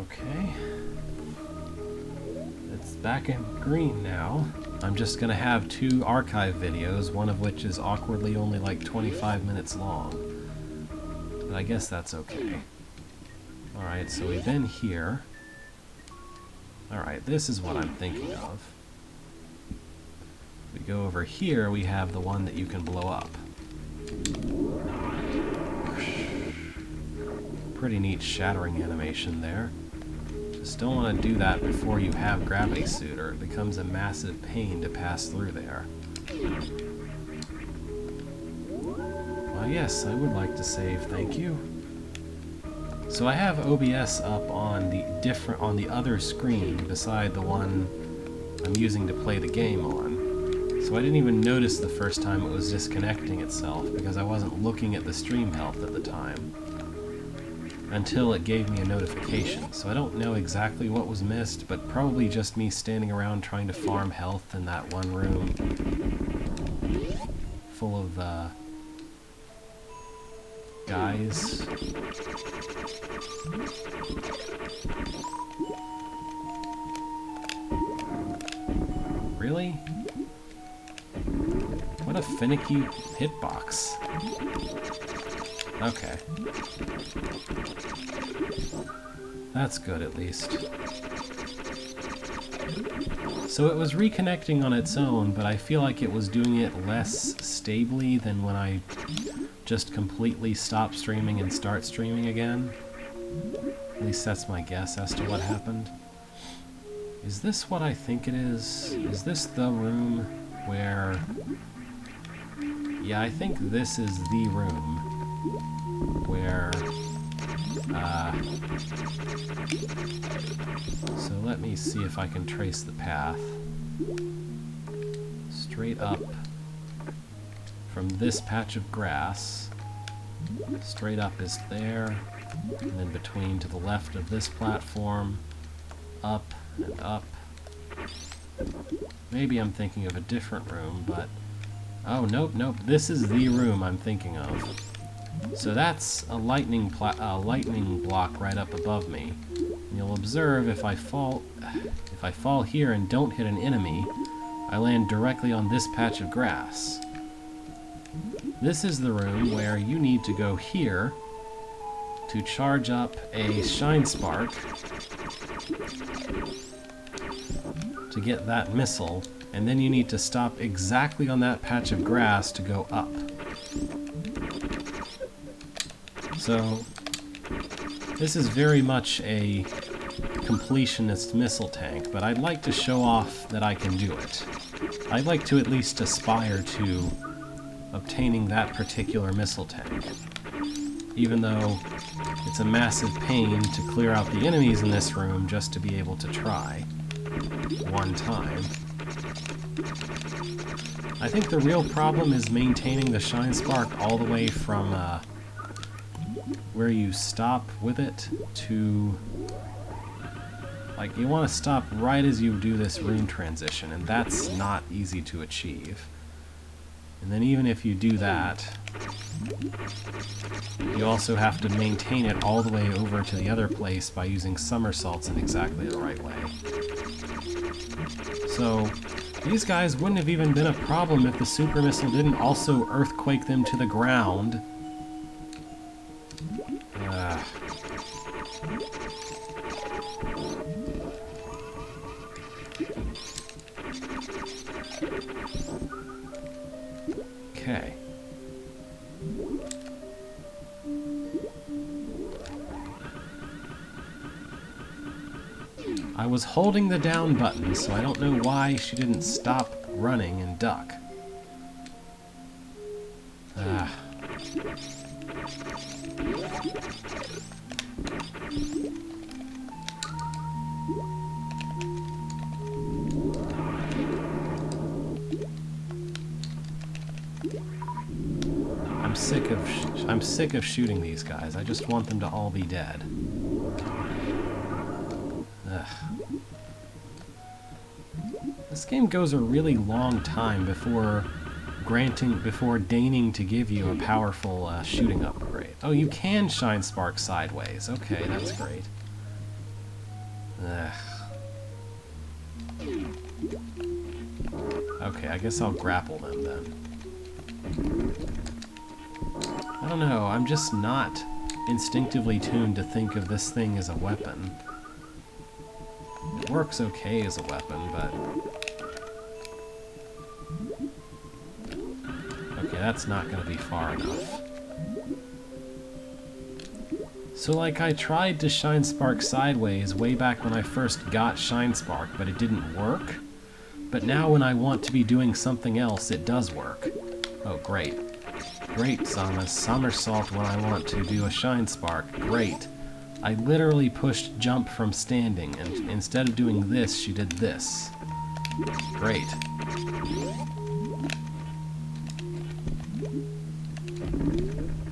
Okay. It's back in green now. I'm just gonna have 2 archive videos, one of which is awkwardly only like 25 minutes long. But I guess that's okay. Alright, so we've been here. Alright, this is what I'm thinking of. We go over here, we have the one that you can blow up. Pretty neat shattering animation there. Just don't want to do that before you have Gravity Suit, or it becomes a massive pain to pass through there. Well, yes, I would like to save, thank you. So I have OBS up on the other screen beside the one I'm using to play the game on. So I didn't even notice the first time it was disconnecting itself because I wasn't looking at the stream health at the time until it gave me a notification. So I don't know exactly what was missed, but probably just me standing around trying to farm health in that one room full of guys. Really? What a finicky hitbox. Okay. That's good, at least. So it was reconnecting on its own, but I feel like it was doing it less stably than when I just completely stop streaming and start streaming again. At least that's my guess as to what happened. Is this what I think it is? Is this the room where... Yeah, I think this is the room where... So let me see if I can trace the path. Straight up from this patch of grass. Straight up is there, and then between to the left of this platform, up and up. Maybe I'm thinking of a different room, but... Oh, nope, nope, this is the room I'm thinking of. So that's a lightning block right up above me. And you'll observe if I fall here and don't hit an enemy, I land directly on this patch of grass. This is the room where you need to go here to charge up a Shine Spark to get that missile, and then you need to stop exactly on that patch of grass to go up. So, this is very much a completionist missile tank, but I'd like to show off that I can do it. I'd like to at least aspire to obtaining that particular missile tank, even though it's a massive pain to clear out the enemies in this room just to be able to try one time. I think the real problem is maintaining the Shine Spark all the way from where you stop with it to... Like, you want to stop right as you do this rune transition, and that's not easy to achieve. And then even if you do that, you also have to maintain it all the way over to the other place by using somersaults in exactly the right way. So, these guys wouldn't have even been a problem if the super missile didn't also earthquake them to the ground. Okay. I was holding the down button, so I don't know why she didn't stop running and duck. I'm sick of shooting these guys. I just want them to all be dead. Ugh. This game goes a really long time before deigning to give you a powerful shooting upgrade. Oh, you can Shine Spark sideways. Okay, that's great. Ugh. Okay, I guess I'll grapple them then. I don't know, I'm just not instinctively tuned to think of this thing as a weapon. It works okay as a weapon, but... Okay, that's not going to be far enough. So, like, I tried to Shine Spark sideways way back when I first got Shine Spark, but it didn't work. But now when I want to be doing something else, it does work. Oh, great. Great, Sama. Somersault when I want to do a Shine Spark. Great. I literally pushed jump from standing, and instead of doing this, she did this. Great.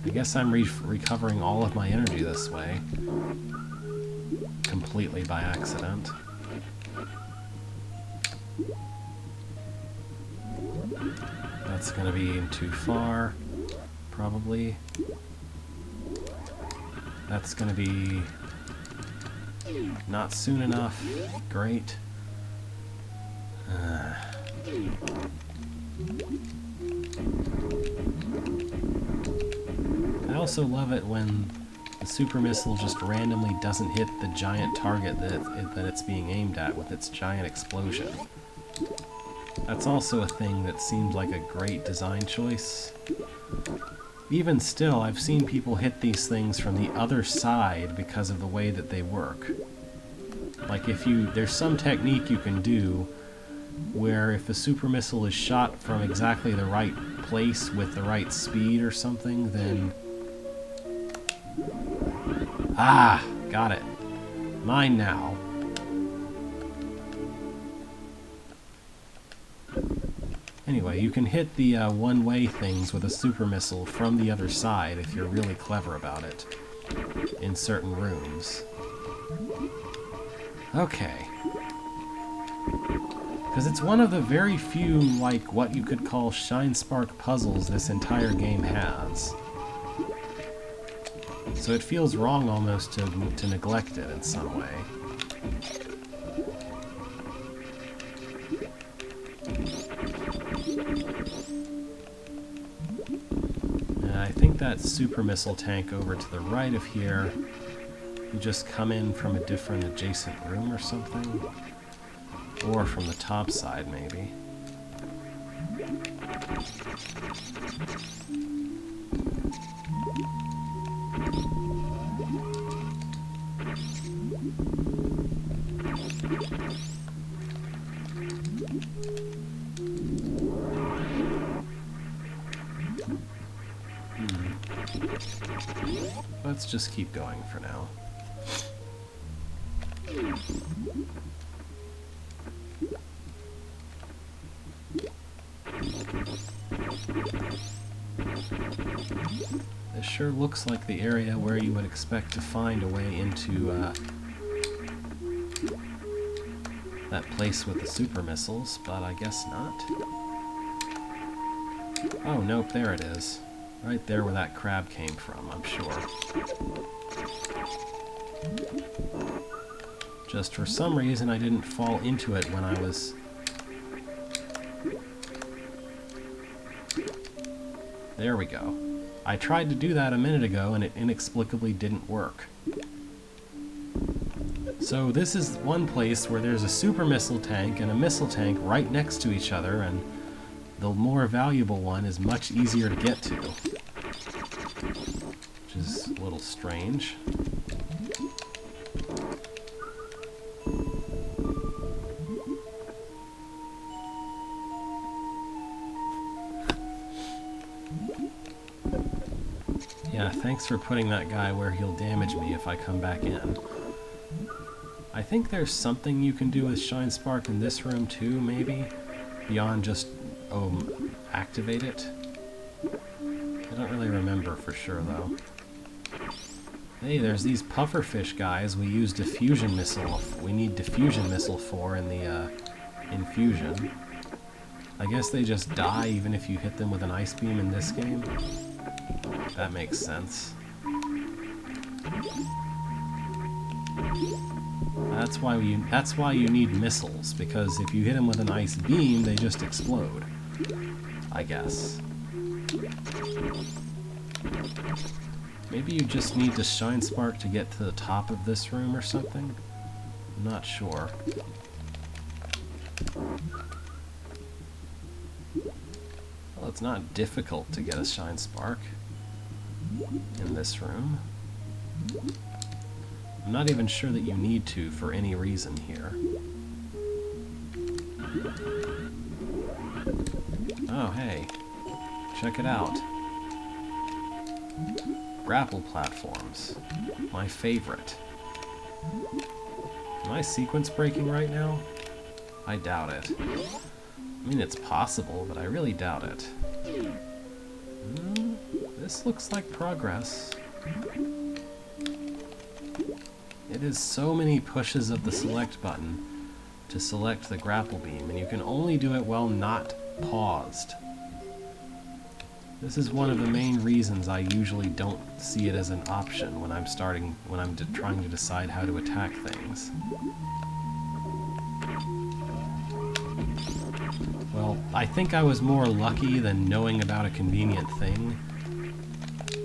I guess I'm recovering all of my energy this way. Completely by accident. That's gonna be too far, probably. That's gonna be not soon enough. Great. I also love it when the super missile just randomly doesn't hit the giant target that it's being aimed at with its giant explosion. That's also a thing that seems like a great design choice. Even still, I've seen people hit these things from the other side because of the way that they work. Like there's some technique you can do where if the super missile is shot from exactly the right place with the right speed or something, then... Ah! Got it. Mine now. Anyway, you can hit the one-way things with a super missile from the other side if you're really clever about it in certain rooms. Okay. Because it's one of the very few, like, what you could call Shine Spark puzzles this entire game has. So it feels wrong almost to neglect it in some way. I think that super missile tank over to the right of here, you just come in from a different adjacent room or something? Or from the top side, maybe. Let's just keep going for now. This sure looks like the area where you would expect to find a way into that place with the super missiles, but I guess not. Oh, nope, there it is. Right there where that crab came from, I'm sure. Just for some reason I didn't fall into it when I was... There we go. I tried to do that a minute ago and it inexplicably didn't work. So this is one place where there's a super missile tank and a missile tank right next to each other, and the more valuable one is much easier to get to. Which is a little strange. Yeah, thanks for putting that guy where he'll damage me if I come back in. I think there's something you can do with Shine Spark in this room too, maybe? Beyond just, activate it? I don't really remember for sure, though. Hey, there's these pufferfish guys we use diffusion missile. We need diffusion missile for in the, infusion. I guess they just die even if you hit them with an ice beam in this game? That makes sense. That's why you need missiles, because if you hit them with an ice beam, they just explode. I guess. Maybe you just need the shine spark to get to the top of this room or something? I'm not sure. Well, it's not difficult to get a shine spark in this room. I'm not even sure that you need to for any reason here. Oh, hey. Check it out. Grapple platforms. My favorite. Am I sequence breaking right now? I doubt it. I mean, it's possible, but I really doubt it. This looks like progress. It is so many pushes of the select button to select the grapple beam, and you can only do it while not paused. This is one of the main reasons I usually don't see it as an option when I'm trying to decide how to attack things. Well, I think I was more lucky than knowing about a convenient thing.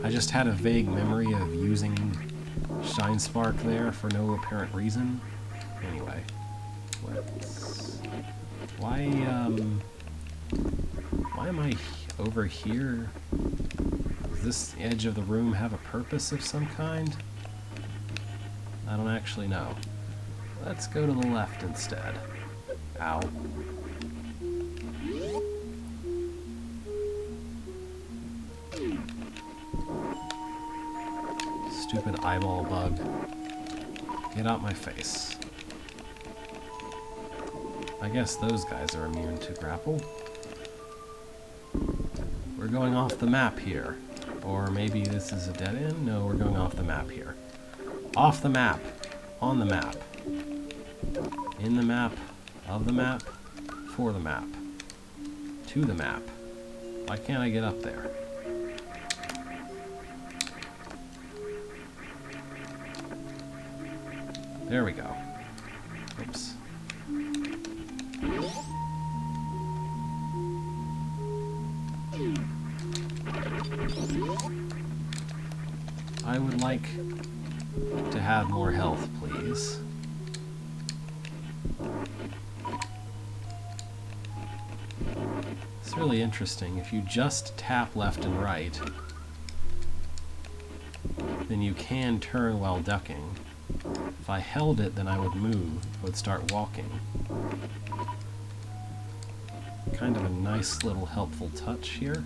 I just had a vague memory of using Shine Spark there for no apparent reason. Anyway, why am I over here? Does this edge of the room have a purpose of some kind? I don't actually know. Let's go to the left instead. Ow. Stupid eyeball bug. Get out my face. I guess those guys are immune to grapple. We're going off the map here. Or maybe this is a dead end? No, we're going off the map here. Off the map. On the map. In the map. Of the map. For the map. To the map. Why can't I get up there? There we go. Oops. I would like to have more health, please. It's really interesting. If you just tap left and right, then you can turn while ducking. If I held it, then I would move, would start walking. Kind of a nice little helpful touch here.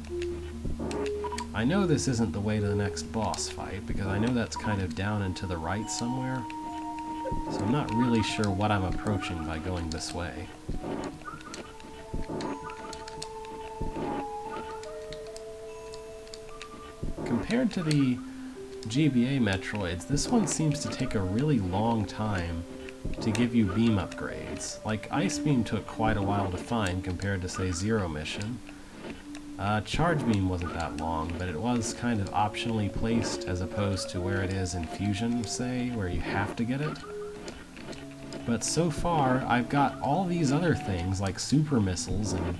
I know this isn't the way to the next boss fight, because I know that's kind of down and to the right somewhere. So I'm not really sure what I'm approaching by going this way. Compared to the GBA Metroids, this one seems to take a really long time to give you beam upgrades. Like, Ice Beam took quite a while to find compared to, say, Zero Mission. Charge Beam wasn't that long, but it was kind of optionally placed as opposed to where it is in Fusion, say, where you have to get it. But so far, I've got all these other things like super missiles and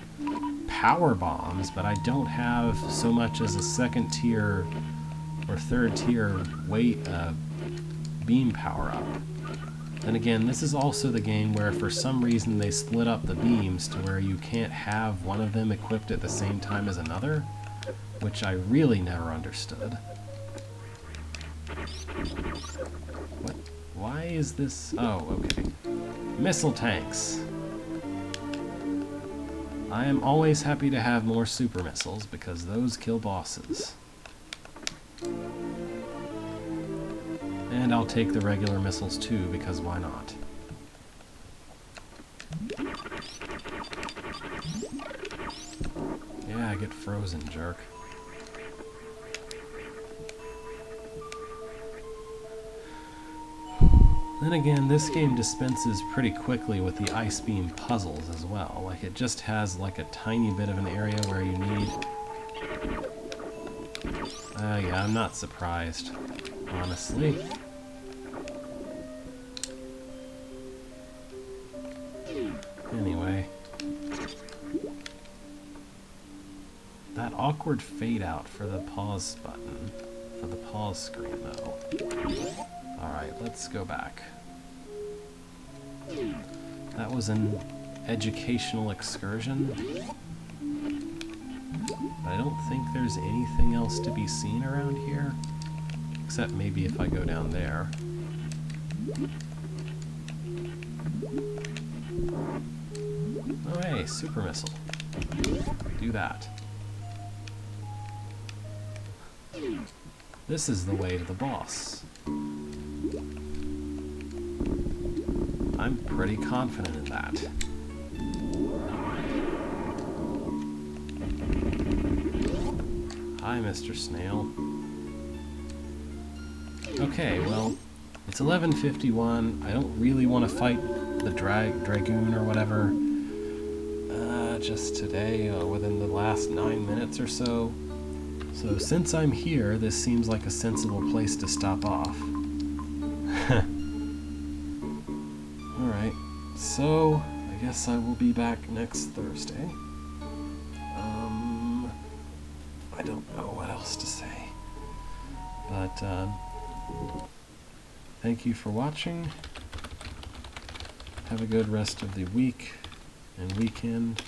power bombs, but I don't have so much as a second tier or third tier beam power up. Then again, this is also the game where for some reason they split up the beams to where you can't have one of them equipped at the same time as another, which I really never understood. What? Why is this? Oh, okay. Missile tanks. I am always happy to have more super missiles because those kill bosses. And I'll take the regular missiles too, because why not? Yeah, I get frozen, jerk. Then again, this game dispenses pretty quickly with the Ice Beam puzzles as well. Like, it just has like a tiny bit of an area where you need... yeah, I'm not surprised, honestly. That awkward fade out for the pause button, for the pause screen though. Alright, let's go back. That was an educational excursion. But I don't think there's anything else to be seen around here. Except maybe if I go down there. Oh hey, super missile. Do that. This is the way to the boss. I'm pretty confident in that. Hi, Mr. Snail. Okay, well, it's 11:51. I don't really want to fight the Dragoon or whatever just today, within the last 9 minutes or so. So since I'm here, this seems like a sensible place to stop off. Alright, so I guess I will be back next Thursday. I don't know what else to say. But, thank you for watching. Have a good rest of the week and weekend.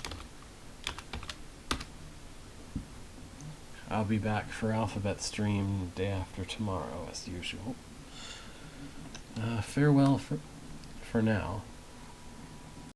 I'll be back for Alphabet Stream day after tomorrow, as usual. Farewell for now.